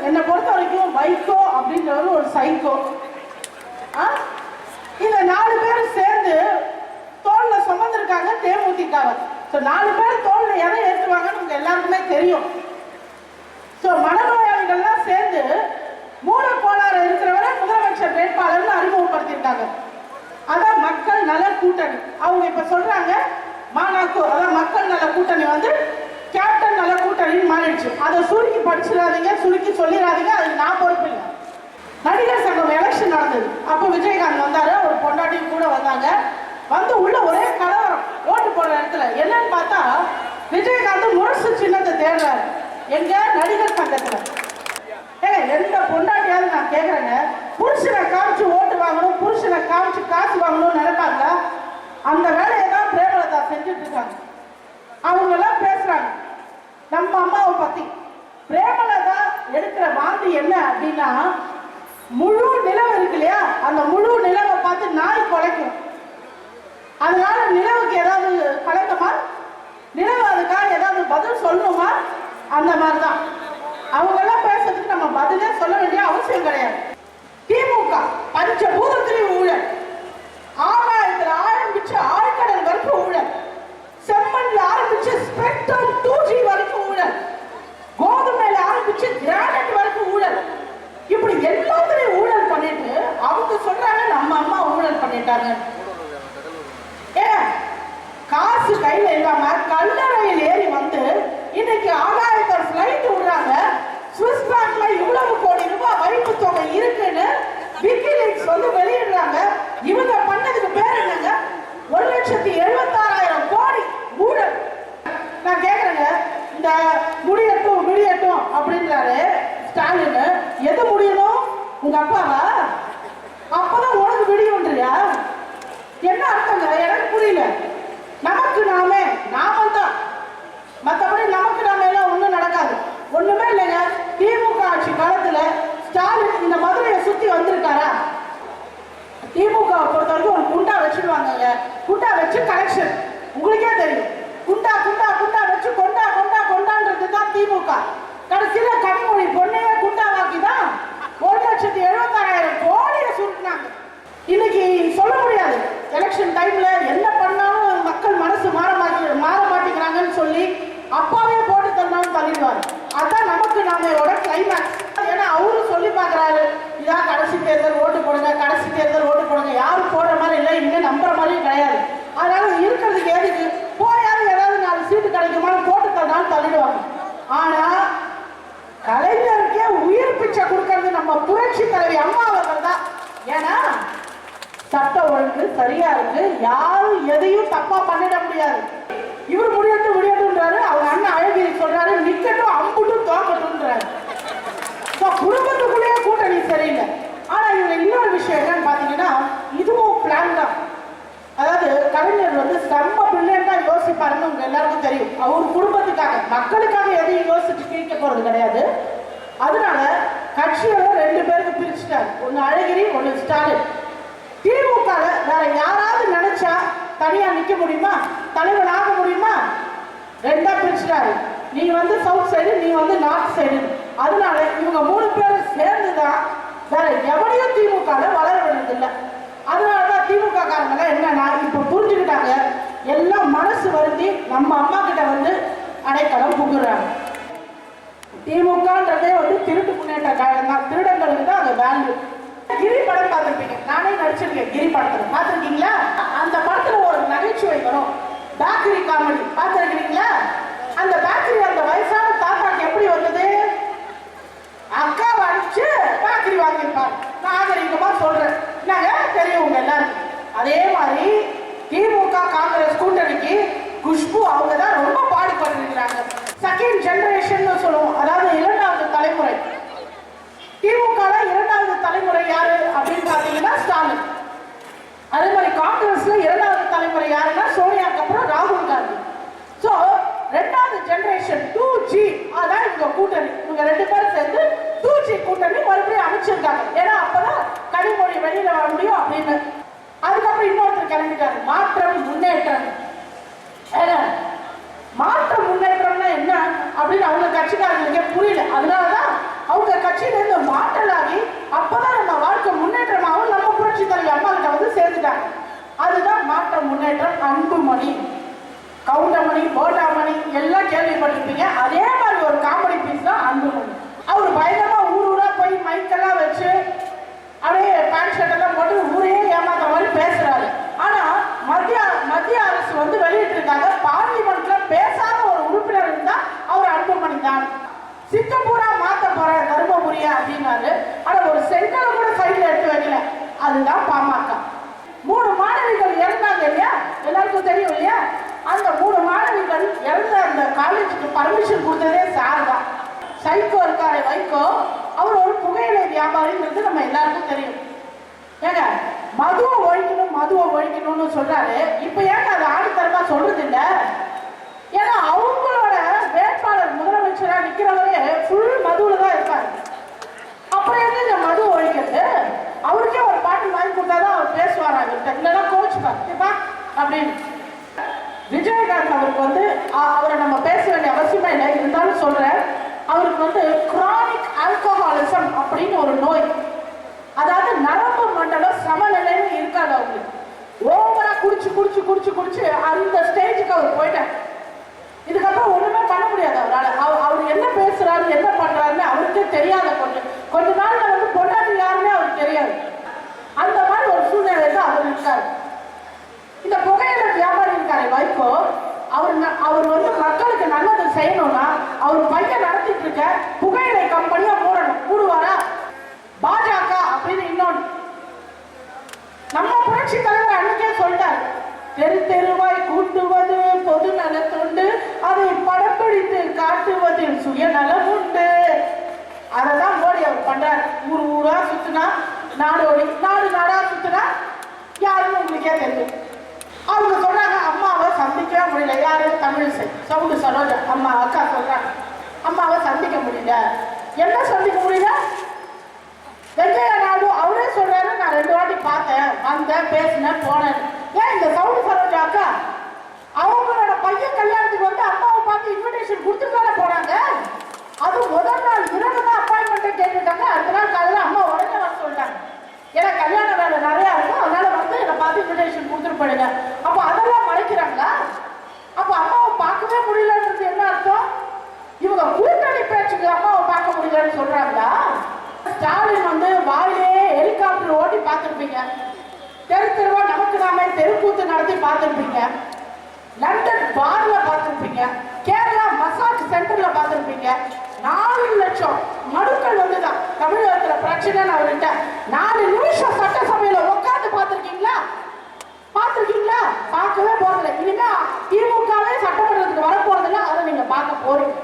என்னை பொறுத்த வரைக்கும் வைகோ அப்படின்றவர் ஒரு சைக்கோ. இந்த 4 பேரும் சேர்ந்து தோல்ல சுமந்திருக்காங்க தேமுதிகவை. ஸோ 4 பேர் தோல்ல எதை ஏற்றுவாங்கன்னு உங்க எல்லாருக்குமே தெரியும். ஸோ மனநோயாளிகள்லாம் சேர்ந்து மூலக்கோளாறு இருக்கிறவரை முதலமைச்சர் வேட்பாளர்னு அறிமுகப்படுத்தியிருக்காங்க. அதான் மக்கள் நல கூட்டணி. அவங்க இப்ப சொல்றாங்க மாநாக்கு, அதான் மக்கள் நல கூட்டணி வந்து கேப்டன் நல கூட்டணின்னு மாறிடுச்சு. அதை சுருக்கி படிச்சிடாதீங்க, சுருக்கி சொல்லிடாதீங்க, அதுக்கு நான் பொறுப்பு இல்லை. நடிகர் சங்கம் எலெக்ஷன் நடந்தது. அப்போ விஜயகாந்த் வந்தாரு, ஒரு பொண்டாட்டி கூட வந்தாங்க. வந்து உள்ள ஒரே கலவரம் ஓட்டு போடுற இடத்துல. என்னன்னு பார்த்தா விஜயகாந்த் முரசு சின்னத்தை தேடுறாரு. எங்க நடிகர் சங்கத்துல. எந்த பொண்டாட்டியாவது நான் கேட்கறேங்க, புருஷனை காமிச்சு ஓட்டு வாங்கணும், புருஷனை காமிச்சு காசு வாங்கணும்னு நினைப்பாங்க. அந்த வேலையை தான் பிரேமலதா செஞ்சுட்டு இருக்காங்க. அவங்க எல்லாம் பேசுறாங்க நம்ம அம்மாவை பத்தி. பிரேமலதா எடுக்கிற வாந்தி என்ன அப்படின்னா, முழு நிலவு இருக்கு இல்லையா, அந்த முழு நிலவை பார்த்து நாய் குலைக்கும். அதனால நிலவுக்கு ஏதாவது கலக்கமா, நிலவு அதுக்காக ஏதாவது பதில் சொல்லணுமா, அந்த மாதிரிதான் அவங்க எல்லாம் பேசுறதுக்கு நம்ம பதிலே சொல்ல வேண்டிய அவசியம் கிடையாது. திமுக பஞ்சபூதத்திலேயே ஊழல், ஆகாயத்தில் ஆரம்பிச்சு ஆழ்கடல் வரைக்கும் ஊழல், செம்மண்ல ஆரம்பிச்சு ஸ்பெக்ட்ரம் 2G வரைக்கும் ஊழல், கோதுமையில ஆரம்பிச்சு கிரானைட் வரைக்கும் ஊழல். இப்படி எல்லாத்துலயும் ஊழல் பண்ணிட்டு அவங்க சொல்றாங்க நம்ம அம்மா ஊழல் பண்ணிட்டாங்க. காசு கையில இல்லாம கல்லறையில் ஏறி வந்து இன்னைக்கு ஆகாயத்தில் பிளைட் விடுறாங்க. சுவிஸ் பேங்க்ல இவ்வளவு கோடி ரூபாய் வைப்பு தொகை இருக்குன்னு விக்கிலீக்ஸ் வந்து வெளியிடுறாங்க. இவங்க பண்ணதுக்கு பேர் என்னங்க? 1,76,000 கோடி ஊழல். நான் கேக்குறேங்க, இந்த முடியட்டும் முடியட்டும் அப்படின்றாரு ஸ்டாலின். எது முடியணும்? உங்க அப்பாவா? அப்பதான் உனக்கு விடியுன்றியா? என்ன அர்த்தங்க? எனக்கு புரியல. நமக்கு நாமே தான், மற்றபடி நமக்கு நாம எல்லாம் ஒண்ணும் நடக்காது. ஒண்ணுமே இல்லைங்க. திமுக ஆட்சி காலத்துல ஸ்டாலின் இந்த மதுரையை சுத்தி வந்திருக்காரா? திமுக பொறுத்த வரைக்கும் ஒரு குண்டா வச்சிருவாங்க. குண்டா வச்சு கலெக்ஷன் உங்களுக்கே தெரியும். குண்டா குண்டா குண்டா வச்சு கொண்டா கொண்டா கொண்டான்றது தான் திமுக. கடைசியில கனிமொழி பொண்ணையே குண்டாவாக்கி தான் 1,76,000 கோடியை சுருட்டினாங்க. இன்னைக்கு சொல்ல முடியாது, எலெக்ஷன் டைம்ல என்ன பண்ணாலும் மக்கள் மனசு மாற மாட்டேங்கிறாங்கன்னு சொல்லி அப்பாவே போட்டு தந்தாலும் தள்ளிடுவாரு. அதான் நமக்கு நாமோட கிளைமேக்ஸ். ஏன்னா அவரும் சொல்லி பாக்குறாரு, இதான் கடைசி தேர்தல் ஓட்டு போடுங்க, கடைசி தேர்தல் ஓட்டு போடுங்க. யாரும் போடுற மாதிரி இல்லை, இன்னும் நம்புற மாதிரியும் கிடையாது. அதனால இருக்கிறதுக்கு எதுக்கு போயாவது ஏதாவது 4 சீட்டு கிடைக்குமான்னு போட்டு தந்தாலும் தள்ளிடுவாங்க. ஆனா கலைஞருக்கே உயிர் பிச்சை கொடுக்கறது நம்ம புரட்சி தலைவி அம்மா அவர்கள் தான். ஏன்னா சட்ட ஒழுங்கு சரியா இருக்கு, யாரும் எதையும் தப்பா பண்ணிட முடியாது. இவர் முடியட்டும் முடியட்டும்ன்றாரு, அவங்க அண்ணன் அழகிரி சொல்றாரு நிக்கட்டும் அம்புட்டும் தோக்கட்டும்ன்றாரு. குடும்பத்துக்குள்ளேயே கூட்டணி சரியில்லை. ஆனா இவங்க இன்னொரு விஷயம் என்னன்னு பாத்தீங்கன்னா, இதுவும் பிளான் தான். அதாவது கலைஞர் வந்து செம்ம பிள்ளைன்னு தான் யோசிப்பாருன்னு உங்க எல்லாருக்கும் தெரியும். அவர் குடும்பத்துக்காக மக்களுக்காக எதையும் யோசிச்சு கேட்க போறது கிடையாது. அதனால கட்சியோட 2 பேருக்கு பிரிச்சுட்டாரு, ஒன்னு அழகிரி ஒன்னு ஸ்டாலின். திமுக வேற யாராவது நினைச்சா தனியா நிக்க முடியுமா, தலைவர் ஆக முடியுமா? 2ஆ பிரிச்சுட்டாரு. நீ வந்து சவுத் சைடு, நீ வந்து நார்த் சைடு. அதனால இவங்க 3 பேரும் சேர்ந்துதான் வேற எவனையும் திமுக வளர விடுறதில்லை. அதனாலதான் திமுக காரங்க என்னன்னா இப்ப புரிஞ்சுக்கிட்டாங்க, எல்லாம் மனசு வருந்தி நம்ம அம்மா கிட்ட வந்து அடைக்கலம் புகுறாங்க. திமுகன்றதே வந்து திருட்டு முன்னேற்ற கழகம் தான், திருடங்களுக்கு தான் அது வேல்யூ. கிரி படம் பார்த்திருப்பீங்க, நானே நடிச்சிருக்கேன் கிரி படத்துல. பார்த்திருக்கீங்களா? அந்த படத்துல ஒரு நகைச்சுவை வரும், பேக்கரி காமெடி. பார்த்திருக்கீங்களா? அந்த பேக்கரி அந்த வயசான தாத்தாக்கு எப்படி வந்தது? அக்கா அடிச்சு பேக்கரி வாங்கியிருப்பாரு. நாகரிகமா சொல்றேன், நாங்க தெரியும் உங்க எல்லாரும். அதே மாதிரி திமுக காங்கிரஸ் கூட்டணிக்கு குஷ்பு அவங்க தான் ரொம்ப பாடுபட்டு இருக்கிறாங்க. செகண்ட் ஜெனரேஷன் சொல்லுவோம், அதாவது 2வது தலைமுறை. திமுக 2வது தலைமுறை யாரு அப்படின்னு பாத்தீங்கன்னா ஸ்டாலின். அதே மாதிரி காங்கிரஸ்ல 2வது தலைமுறை யாருன்னா சோனியாக்கு அப்புறம் ராகுல் காந்தி. சோ 2வது ஜெனரேஷன் 2G அதான் இவங்க கூட்டணி. இவங்க 2 பேரும் சேர்ந்து 2G கூட்டணி மறுபடியும் அமைச்சிருக்காங்க. ஏன்னா அப்பதான் கனிமொழி வெளியில வர முடியும் அப்படின்னு. அதுக்கப்புறம் இன்னொருத்தர் கிளம்பிட்டாரு, மாற்றம் முன்னேற்றம். மாற்றம் முன்னேற்றம்னா என்ன அப்படின்னு அவங்க கட்சிக்காரங்களுக்கே புரியல. அதனாலதான் அவங்க கட்சி அதுதான் பாமக. 3 மாணவிகள் இறந்தாங்க இல்லையா, எல்லாருக்கும் தெரியும் இல்லையா? அந்த 3 மாணவிகள் இறந்த அந்த காலேஜுக்கு பர்மிஷன் கொடுத்ததே சார் தான். சைக்கோ இருக்காரு வைகோ, அவர் ஒரு புகையிலை வியாபாரிங்கிறது நம்ம எல்லாருக்கும் தெரியும். ஏங்க மதுவை ஒழிக்கணும்னு சொல்றாரு. இப்ப ஏங்க அது ஆணித்தரமா சொல்றது இல்ல? ஏன்னா அவங்களோட வேட்பாளர் முதலமைச்சரா நிக்கிறவரே ஃபுல் மதுவுல தான் இருப்பாரு. அப்புறம் எங்க மது ஒழிக்கிறது? அவருக்கே ஒரு பாட்டு வாங்கி கொடுத்தாதான் அவர் பேசுவார். அவர்கிட்ட இல்லைன்னா கோச்சுப்பா அப்படின்னு. விஜயகாந்த் அவருக்கு அவரை நம்ம பேச வேண்டிய அவசியமே இல்லை, இருந்தாலும் சொல்றேன். அவருக்கு கிரானிக் ஆல்கஹாலிசம் அப்படின்னு ஒரு நோய். அதாவது நரம்பு மண்டலம் சமநிலைன்னு இருக்காது அவங்களுக்கு. ஓவரா குடிச்சு குடிச்சு குடிச்சு குடிச்சு அந்த ஸ்டேஜுக்கு அவர் போயிட்டார். இதுக்கப்புறம் ஒண்ணுமே பண்ண முடியாது அவரால். அவர் என்ன பேசுறாரு என்ன பண்றாருன்னு அவருக்கே தெரியாத கொஞ்ச நாள்ல பொண்டாட்டி யாருமே அவருக்கு தெரியாது. அந்த மாதிரி ஒரு சூழ்நிலை தான் அவர் இருக்காரு. இந்த புகையிலை வியாபாரி இருக்காரு வைகோ, அவர் மக்களுக்கு நல்லது செய்யணும்னா அவர் பையன் நடத்திட்டு இருக்க புகையிலை கம்பெனியா மூடுவாரா? பாஜக அப்படின்னு இன்னொன்று நம்ம புரட்சி தலைவர் அன்னைக்கே சொல்லிட்டாரு. தெரு தெருவாய் கூட்டுவது பொது நலத்துண்டு, அதை படப்பிடித்து காட்டுவதில் சுயநலம் உண்டு. அததான் மோடி அவர் பண்றாரு. ஊரா சுத்தினா நாடா சுத்தினா யாருன்னு உங்களுக்கே தெரியும். அவங்க சொல்றாங்க அம்மாவை சந்திக்கவே முடியல. யாரு? தமிழிசை, சவுண்டு சரோஜா அம்மா அக்கா சொல்றாங்க அம்மாவை சந்திக்க முடியல. என்ன சந்திக்க முடியல? வெங்கையா நாயுடு அவரே சொல்றாரு, நான் 2 வாட்டி பார்த்தேன், வந்தேன், பேசினேன், போனேன். ஏன் இந்த சவுண்டு சரோஜா அக்கா அவங்களோட பையன் கல்யாணத்துக்கு அம்மாவை பார்த்து இன்விடேஷன் கொடுத்துட்டு போனாங்க. அது முதல் நாள் இரவு தான் அப்பாயின்மெண்ட் கேட்டுட்டாங்க. அடுத்த நாள் காலையில் அம்மா உடனே வர சொல்லிட்டாங்க. ஏன்னா கல்யாண வேலை நிறையா இருக்கும், அதனால என்னை பார்த்து இன்விடேஷன் கொடுத்துட்டு போயிடுங்க. அப்போ அதெல்லாம் மறைக்கிறாங்களா? அப்போ அம்மாவை பார்க்கவே முடியலன்றது என்ன அர்த்தம்? இவங்க கூட்டணி பேச்சுக்கு அம்மாவை பார்க்க முடியலன்னு சொல்றாங்களா? ஸ்டாலின் வாயிலே ஹெலிகாப்டர் ஓட்டி பார்த்துருப்பீங்க. தெரு தெருவா நமக்கு நாமே தெருக்கூத்து நடத்தி பார்த்துருப்பீங்க. லண்டன் பார்ல பார்த்துருப்பீங்க. கேரளா மசாஜ் சென்டர்ல பார்த்துருப்பீங்க. 4 லட்சம் மனுக்கள் வந்துதான் தமிழகத்துல பிரச்சனை. அவர்கிட்ட 4 நிமிஷம் சட்டசபையில உட்காந்து பார்த்துருக்கீங்களா? பார்க்கவே போறதில்லை. இனிமே திமுகவே சட்டமன்றத்துக்கு வரப்போறதில்லை. அதை நீங்க பார்க்க போறீங்க.